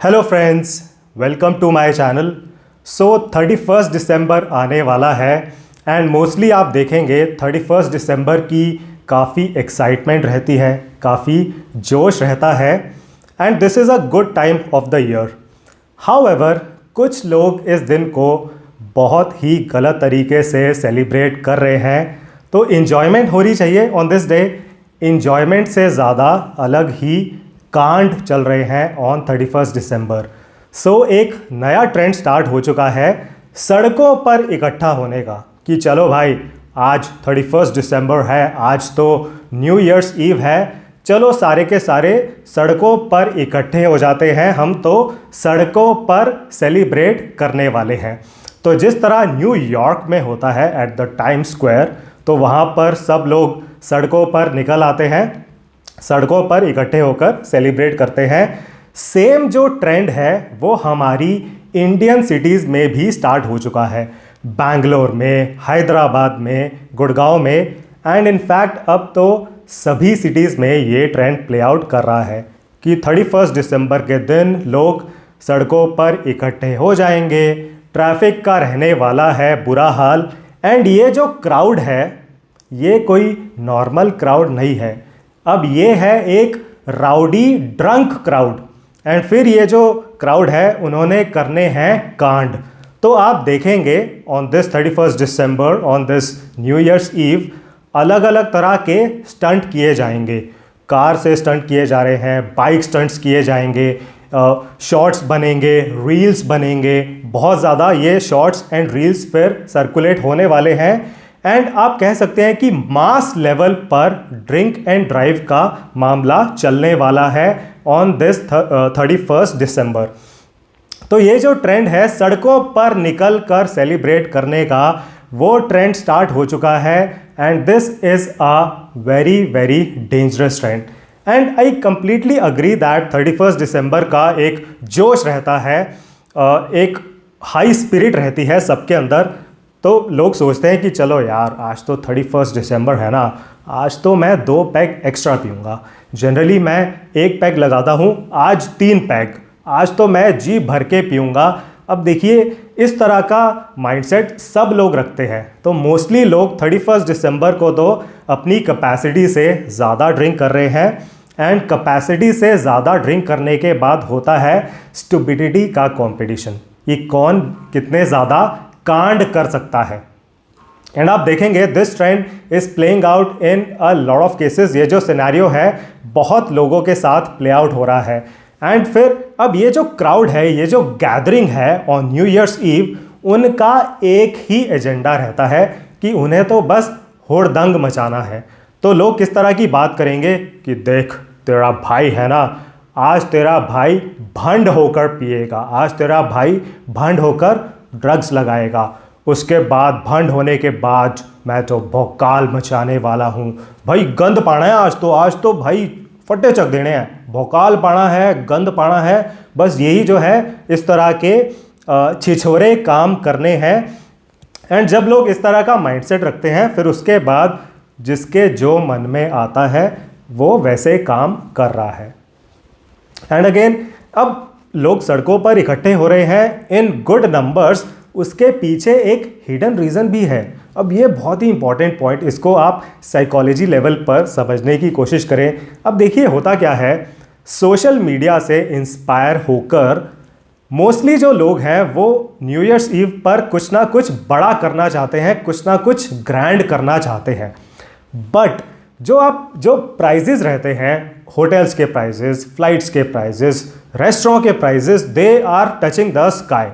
Hello friends, welcome to my channel. 31 दिसंबर आने वाला है एंड मोस्टली आप देखेंगे 31 दिसंबर की काफ़ी एक्साइटमेंट रहती है, काफ़ी जोश रहता है and this is a good time of the year. However कुछ लोग इस दिन को बहुत ही गलत तरीके से सेलिब्रेट कर रहे हैं, तो इन्जॉयमेंट होनी चाहिए ऑन दिस डे। इन्जॉयमेंट से ज़्यादा अलग ही कांड चल रहे हैं ऑन 31 दिसंबर। सो एक नया ट्रेंड स्टार्ट हो चुका है सड़कों पर इकट्ठा होने का कि चलो भाई, आज 31 दिसंबर है, आज तो न्यू ईयर्स ईव है, चलो सारे के सारे सड़कों पर इकट्ठे हो जाते हैं, हम तो सड़कों पर सेलिब्रेट करने वाले हैं। तो जिस तरह न्यूयॉर्क में होता है एट द टाइम स्क्वायर, तो वहाँ पर सब लोग सड़कों पर निकल आते हैं, सड़कों पर इकट्ठे होकर सेलिब्रेट करते हैं। सेम जो ट्रेंड है वो हमारी इंडियन सिटीज़ में भी स्टार्ट हो चुका है, बैंगलोर में, हैदराबाद में, गुड़गांव में एंड इनफैक्ट अब तो सभी सिटीज़ में ये ट्रेंड प्ले आउट कर रहा है कि 31 दिसंबर के दिन लोग सड़कों पर इकट्ठे हो जाएंगे। ट्रैफिक का रहने वाला है बुरा हाल एंड ये जो क्राउड है ये कोई नॉर्मल क्राउड नहीं है, अब ये है एक राउडी ड्रंक क्राउड एंड फिर ये जो क्राउड है उन्होंने करने हैं कांड। तो आप देखेंगे on this 31 December, on this new year's eve, अलग अलग तरह के स्टंट किए जाएंगे। कार से स्टंट किए जा रहे हैं, बाइक स्टंट्स किए जाएंगे, शॉर्ट्स बनेंगे, रील्स बनेंगे, बहुत ज़्यादा ये शॉर्ट्स एंड रील्स फिर सर्कुलेट होने वाले हैं एंड आप कह सकते हैं कि मास लेवल पर ड्रिंक एंड ड्राइव का मामला चलने वाला है ऑन दिस 31 दिसंबर। तो ये जो ट्रेंड है सड़कों पर निकल कर सेलिब्रेट करने का, वो ट्रेंड स्टार्ट हो चुका है and this is a very very dangerous trend and I completely agree that 31 दिसंबर का एक जोश रहता है, एक हाई स्पिरिट रहती है सबके अंदर। तो लोग सोचते हैं कि चलो यार, आज तो 31 दिसंबर है ना, आज तो मैं 2 पैग एक्स्ट्रा पीऊँगा। जनरली मैं 1 पैग लगाता हूँ, आज 3 पैग, आज तो मैं जी भर के पीऊँगा। अब देखिए इस तरह का माइंडसेट सब लोग रखते हैं, तो मोस्टली लोग 31 दिसंबर को तो अपनी कैपेसिटी से ज़्यादा ड्रिंक कर रहे हैं एंड कैपेसिटी से ज़्यादा ड्रिंक करने के बाद होता है स्टुपिडिटी का कंपटीशन, ये कौन कितने ज़्यादा कांड कर सकता है। एंड आप देखेंगे this trend is playing out in a lot of cases. ये जो सिनेरियो है बहुत लोगों के साथ प्ले आउट हो रहा है एंड फिर अब ये जो क्राउड है, ये जो गैदरिंग है ऑन न्यू ईयर्स ईव, उनका एक ही एजेंडा रहता है कि उन्हें तो बस होड़दंग मचाना है। तो लोग किस तरह की बात करेंगे कि देख तेरा भाई है ना, आज तेरा भाई भंड होकर पिएगा, आज तेरा भाई भंड होकर ड्रग्स लगाएगा, उसके बाद भंड होने के बाद मैं तो भौकाल मचाने वाला हूँ भाई, गंद पाना है आज तो भाई फटे चक देने हैं, भौकाल पाना है, गंद पाना है, बस यही जो है इस तरह के छिछोरे काम करने हैं। एंड जब लोग इस तरह का माइंडसेट रखते हैं फिर उसके बाद जिसके जो मन में आता है वो वैसे काम कर रहा है। एंड अगेन अब लोग सड़कों पर इकट्ठे हो रहे हैं इन गुड नंबर्स, उसके पीछे एक हिडन रीज़न भी है। अब ये बहुत ही इंपॉर्टेंट पॉइंट, इसको आप साइकोलॉजी लेवल पर समझने की कोशिश करें। अब देखिए होता क्या है, सोशल मीडिया से इंस्पायर होकर मोस्टली जो लोग हैं वो न्यू ईयर्स ईव पर कुछ ना कुछ बड़ा करना चाहते हैं, कुछ ना कुछ ग्रैंड करना चाहते हैं। बट जो प्राइजेस रहते हैं, होटल्स के प्राइजेस, फ्लाइट्स के प्राइजेस, रेस्टोरेंट के prices, they are touching the sky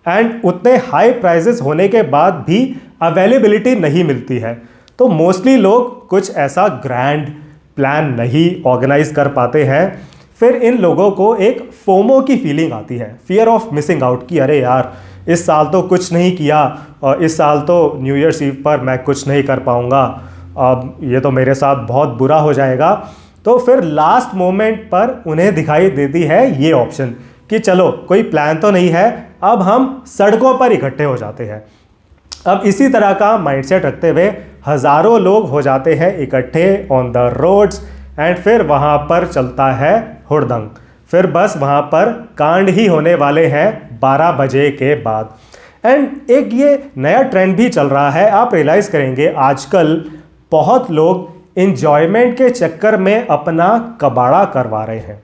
and उतने हाई प्राइजेस होने के बाद भी अवेलेबिलिटी नहीं मिलती है। तो मोस्टली लोग कुछ ऐसा ग्रैंड प्लान नहीं ऑर्गेनाइज कर पाते हैं। फिर इन लोगों को एक फोमो की फीलिंग आती है, फियर ऑफ मिसिंग आउट, कि अरे यार इस साल तो कुछ नहीं किया और इस साल तो न्यू ईयर्स ईव पर मैं कुछ नहीं कर पाऊँगा, अब ये तो मेरे साथ बहुत बुरा हो जाएगा। तो फिर लास्ट मोमेंट पर उन्हें दिखाई देती है ये ऑप्शन कि चलो कोई प्लान तो नहीं है, अब हम सड़कों पर इकट्ठे हो जाते हैं। अब इसी तरह का माइंडसेट रखते हुए हज़ारों लोग हो जाते हैं इकट्ठे ऑन द रोड्स एंड फिर वहाँ पर चलता है हुड़दंग। फिर बस वहाँ पर कांड ही होने वाले हैं 12 बजे के बाद। एंड एक ये नया ट्रेंड भी चल रहा है, आप रियलाइज़ करेंगे आजकल बहुत लोग इन्जॉयमेंट के चक्कर में अपना कबाड़ा करवा रहे हैं।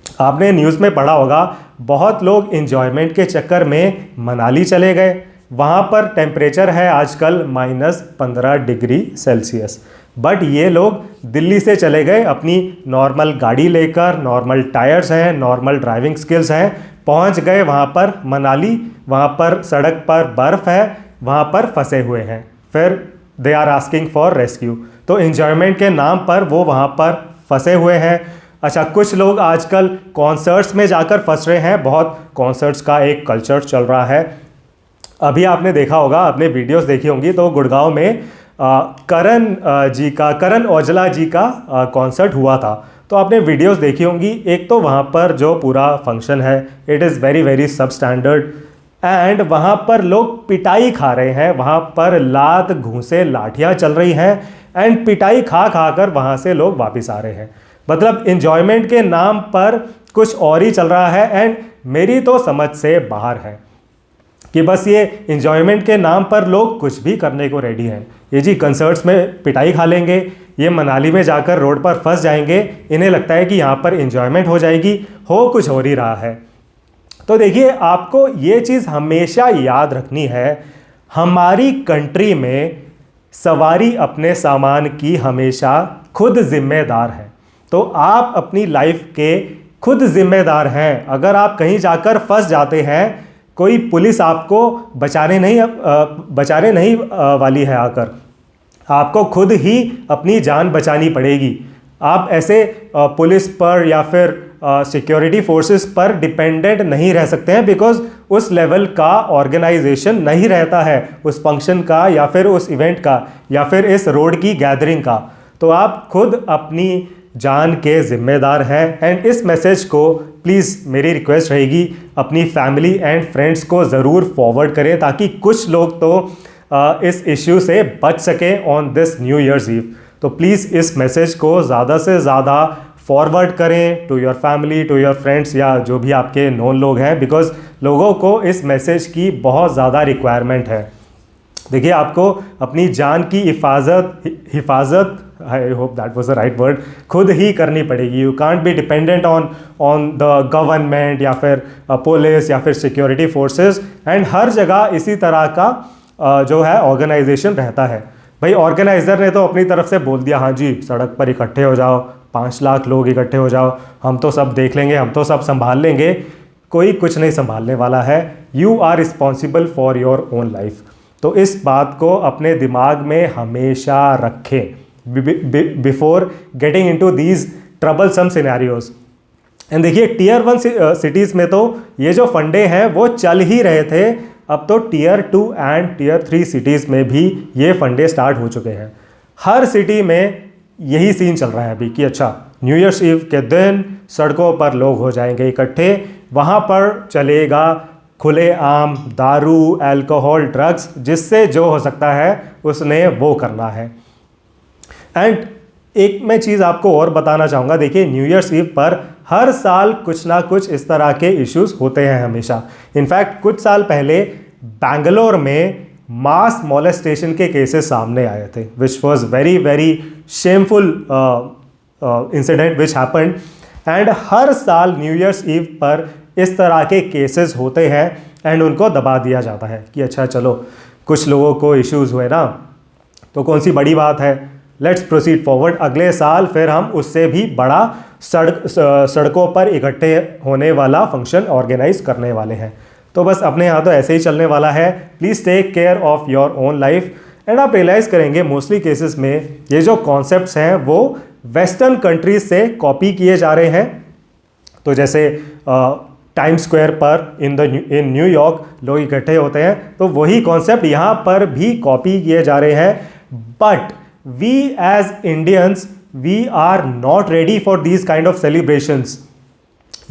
आपने न्यूज़ में पढ़ा होगा, बहुत लोग इन्जॉयमेंट के चक्कर में मनाली चले गए, वहाँ पर टेम्परेचर है आजकल -15 डिग्री सेल्सियस, बट ये लोग दिल्ली से चले गए अपनी नॉर्मल गाड़ी लेकर, नॉर्मल टायर्स हैं, नॉर्मल ड्राइविंग स्किल्स हैं, पहुँच गए वहाँ पर मनाली, वहाँ पर सड़क पर बर्फ़ है, वहाँ पर फंसे हुए हैं, फिर they are asking for rescue. तो इन्जॉयमेंट के नाम पर वो वहाँ पर फंसे हुए हैं। अच्छा, कुछ लोग आजकल कॉन्सर्ट्स में जाकर फंस रहे हैं, बहुत कॉन्सर्ट्स का एक कल्चर चल रहा है। अभी आपने देखा होगा, आपने वीडियोस देखी होंगी, तो गुड़गांव में करण औजला जी का कॉन्सर्ट हुआ था, तो आपने वीडियोस देखी होंगी। एक तो वहाँ पर जो पूरा फंक्शन है इट इज़ वेरी वेरी सब स्टैंडर्ड, एंड वहाँ पर लोग पिटाई खा रहे हैं, वहाँ पर लात घूंसे लाठियाँ चल रही हैं, एंड पिटाई खा खा कर वहाँ से लोग वापस आ रहे हैं। मतलब इन्जॉयमेंट के नाम पर कुछ और ही चल रहा है, एंड मेरी तो समझ से बाहर है कि बस ये इन्जॉयमेंट के नाम पर लोग कुछ भी करने को रेडी हैं। ये जी कंसर्ट्स में पिटाई खा लेंगे, ये मनाली में जाकर रोड पर फंस जाएंगे, इन्हें लगता है कि यहाँ पर इन्जॉयमेंट हो जाएगी, हो कुछ हो ही रहा है। तो देखिए, आपको ये चीज़ हमेशा याद रखनी है, हमारी कंट्री में सवारी अपने सामान की हमेशा खुद जिम्मेदार है। तो आप अपनी लाइफ के खुद जिम्मेदार हैं। अगर आप कहीं जाकर फंस जाते हैं, कोई पुलिस आपको बचाने नहीं वाली है आकर, आपको खुद ही अपनी जान बचानी पड़ेगी। आप ऐसे पुलिस पर या फिर सिक्योरिटी फोर्सेस पर डिपेंडेंट नहीं रह सकते हैं, बिकॉज उस लेवल का ऑर्गेनाइजेशन नहीं रहता है उस फंक्शन का, या फिर उस इवेंट का, या फिर इस रोड की गैदरिंग का। तो आप खुद अपनी जान के ज़िम्मेदार हैं। एंड इस मैसेज को प्लीज़ मेरी रिक्वेस्ट रहेगी, अपनी फैमिली एंड फ्रेंड्स को ज़रूर फॉरवर्ड करें, ताकि कुछ लोग तो इस इश्यू से बच सकें on this new year's eve. तो प्लीज़ इस मैसेज को ज़्यादा से ज़्यादा फॉरवर्ड करें to your family, to your friends, या जो भी आपके नोन लोग हैं, बिकॉज लोगों को इस मैसेज की बहुत ज़्यादा रिक्वायरमेंट है। देखिए, आपको अपनी जान की हिफाजत I hope that was the right word, खुद ही करनी पड़ेगी। You can't be dependent on the government या फिर पुलिस या फिर सिक्योरिटी फोर्सेस। एंड हर जगह इसी तरह का जो है ऑर्गेनाइजेशन रहता है। भाई, ऑर्गेनाइज़र ने तो अपनी तरफ से बोल दिया, हाँ जी सड़क पर इकट्ठे हो जाओ, 5 लाख लोग इकट्ठे हो जाओ, हम तो सब देख लेंगे, हम तो सब संभाल लेंगे। कोई कुछ नहीं संभालने वाला है। You are responsible for your own life. तो इस बात को अपने दिमाग में हमेशा रखें before getting into these troublesome scenarios. And देखिए, टीयर 1 सिटीज़ में तो ये जो फंडे हैं वो चल ही रहे थे, अब तो टीयर 2 एंड टीयर 3 सिटीज़ में भी ये फंडे स्टार्ट हो चुके हैं। हर सिटी में यही सीन चल रहा है अभी कि अच्छा, न्यू ईयर्स ईव के दिन सड़कों पर लोग हो जाएंगे इकट्ठे, वहाँ पर चलेगा खुलेआम दारू, अल्कोहल, ड्रग्स, जिससे जो हो सकता है उसने वो करना है। एंड एक मैं चीज़ आपको और बताना चाहूँगा, देखिए न्यू ईयर्स ईव पर हर साल कुछ ना कुछ इस तरह के इश्यूज होते हैं हमेशा। इनफैक्ट कुछ साल पहले बैंगलोर में मास मोलेस्टेशन के केसेस सामने आए थे, which was very very shameful incident which happened. And हर साल न्यू ईयर्स ईव पर इस तरह के केसेस होते हैं, एंड उनको दबा दिया जाता है कि अच्छा चलो, कुछ लोगों को इश्यूज़ हुए ना, तो कौन सी बड़ी बात है, लेट्स प्रोसीड फॉरवर्ड। अगले साल फिर हम उससे भी बड़ा सड़कों पर इकट्ठे होने वाला फंक्शन ऑर्गेनाइज करने वाले हैं। तो बस अपने यहाँ तो ऐसे ही चलने वाला है। Please take care of your own life. And आप रियलाइज़ करेंगे मोस्टली केसेस में ये जो कॉन्सेप्ट्स हैं वो वेस्टर्न कंट्रीज से कॉपी किए जा रहे हैं। तो जैसे टाइम स्क्वायर पर इन न्यूयॉर्क लोग इकट्ठे होते हैं, तो वही कॉन्सेप्ट यहाँ पर भी कॉपी किए जा रहे हैं। But we as Indians, we are not ready for these kind of celebrations.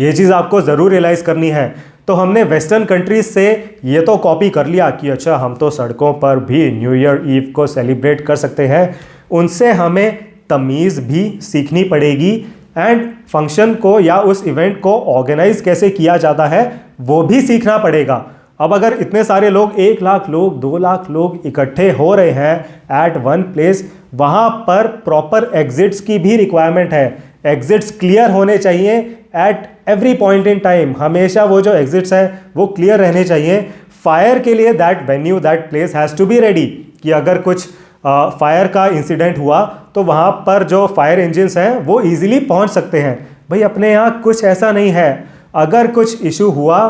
ये चीज़ आपको ज़रूर रियलाइज़ करनी है। तो हमने वेस्टर्न कंट्रीज से ये तो कॉपी कर लिया कि अच्छा, हम तो सड़कों पर भी न्यू ईयर ईव को सेलिब्रेट कर सकते हैं। उनसे हमें तमीज़ भी सीखनी पड़ेगी एंड फंक्शन को या उस इवेंट को ऑर्गेनाइज कैसे किया जाता है वो भी सीखना पड़ेगा। अब अगर इतने सारे लोग 1 लाख लोग 2 लाख लोग इकट्ठे हो रहे हैं एट वन प्लेस, वहाँ पर प्रॉपर एग्जिट्स की भी रिक्वायरमेंट है। एग्जिट्स क्लियर होने चाहिए at every point in time, हमेशा वो जो एग्जिट्स हैं वो क्लियर रहने चाहिए। फायर के लिए that venue that place has to be ready, कि अगर कुछ फायर का इंसिडेंट हुआ तो वहाँ पर जो फायर इंजन्स हैं वो ईजिली पहुँच सकते हैं। भाई अपने यहाँ कुछ ऐसा नहीं है, अगर कुछ इशू हुआ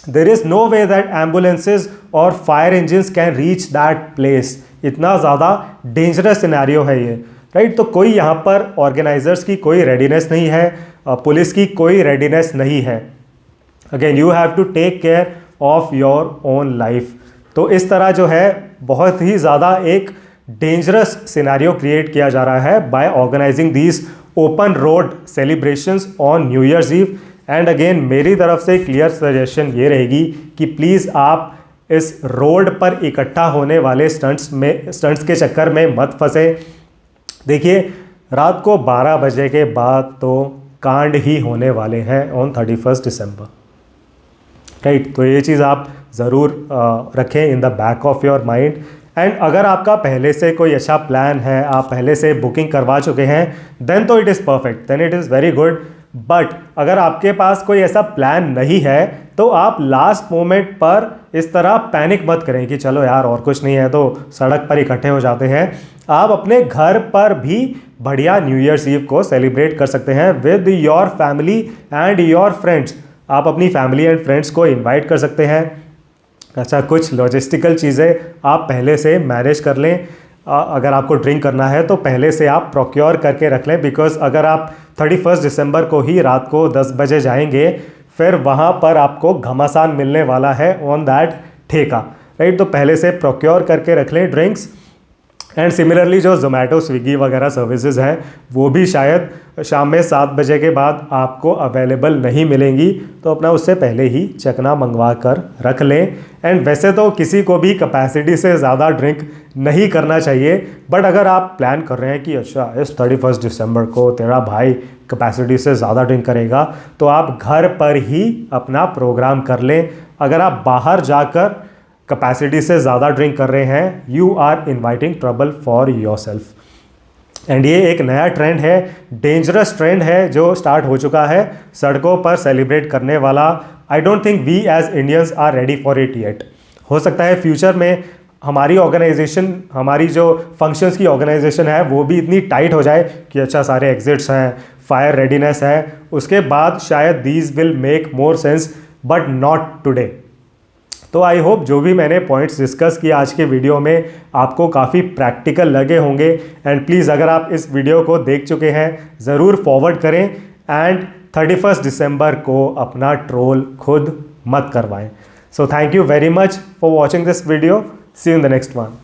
there is no way that ambulances और fire engines can reach that place. इतना ज़्यादा डेंजरस सिनेरियो है ये, राइट। तो कोई यहाँ पर ऑर्गेनाइजर्स की कोई रेडीनेस नहीं है, पुलिस की कोई रेडीनेस नहीं है। Again you have to take care of your own life. तो इस तरह जो है बहुत ही ज़्यादा एक डेंजरस सिनेरियो क्रिएट किया जा रहा है by organising these open road celebrations on new year's eve. And again मेरी तरफ से क्लियर सजेशन ये रहेगी कि प्लीज़ आप इस रोड पर इकट्ठा होने वाले स्टंट्स के चक्कर में मत फंसे। देखिए रात को 12 बजे के बाद तो कांड ही होने वाले हैं ऑन 31 दिसंबर, राइट। तो ये चीज़ आप ज़रूर रखें in the back of your mind. And अगर आपका पहले से कोई अच्छा प्लान है, आप पहले से बुकिंग करवा चुके हैं, देन तो it is perfect, then it is very good. But अगर आपके पास कोई ऐसा प्लान नहीं है तो आप लास्ट मोमेंट पर इस तरह पैनिक मत करें कि चलो यार और कुछ नहीं है तो सड़क पर इकट्ठे हो जाते हैं। आप अपने घर पर भी बढ़िया न्यू ईयर्स ईव को सेलिब्रेट कर सकते हैं with your family and your friends. आप अपनी फैमिली एंड फ्रेंड्स को इनवाइट कर सकते हैं। अच्छा, कुछ लॉजिस्टिकल चीज़ें आप पहले से मैनेज कर लें। अगर आपको ड्रिंक करना है तो पहले से आप प्रोक्योर करके रख लें, बिकॉज अगर आप 31 दिसंबर को ही रात को 10 बजे जाएंगे फिर वहाँ पर आपको घमासान मिलने वाला है ऑन दैट ठेका, राइट। तो पहले से प्रोक्योर करके रख लें ड्रिंक्स। एंड सिमिलरली जो जोमेटो स्विगी वगैरह सर्विसेज हैं वो भी शायद शाम में 7 बजे के बाद आपको अवेलेबल नहीं मिलेंगी, तो अपना उससे पहले ही चकना मंगवा कर रख लें। एंड वैसे तो किसी को भी कैपेसिटी से ज़्यादा ड्रिंक नहीं करना चाहिए, बट अगर आप प्लान कर रहे हैं कि अच्छा इस 31 दिसंबर को तेरा भाई कैपेसिटी से ज़्यादा ड्रिंक करेगा, तो आप घर पर ही अपना प्रोग्राम कर लें। अगर आप बाहर जाकर कैपेसिटी से ज़्यादा ड्रिंक कर रहे हैं, you are inviting trouble for yourself. And ये एक नया ट्रेंड है, डेंजरस ट्रेंड है जो स्टार्ट हो चुका है सड़कों पर सेलिब्रेट करने वाला। I don't think we as Indians are ready for it yet. हो सकता है फ्यूचर में हमारी ऑर्गेनाइजेशन, हमारी जो फंक्शंस की ऑर्गेनाइजेशन है वो भी इतनी टाइट हो जाए कि अच्छा सारे एग्जिट्स हैं, फायर रेडीनेस है, उसके बाद शायद these will make more sense, but not today. तो आई होप जो भी मैंने पॉइंट्स डिस्कस किए आज के वीडियो में आपको काफ़ी प्रैक्टिकल लगे होंगे। एंड प्लीज़ अगर आप इस वीडियो को देख चुके हैं ज़रूर फॉरवर्ड करें एंड 31 दिसंबर को अपना ट्रोल खुद मत करवाएं। So thank you very much for watching this video. See you in the next one.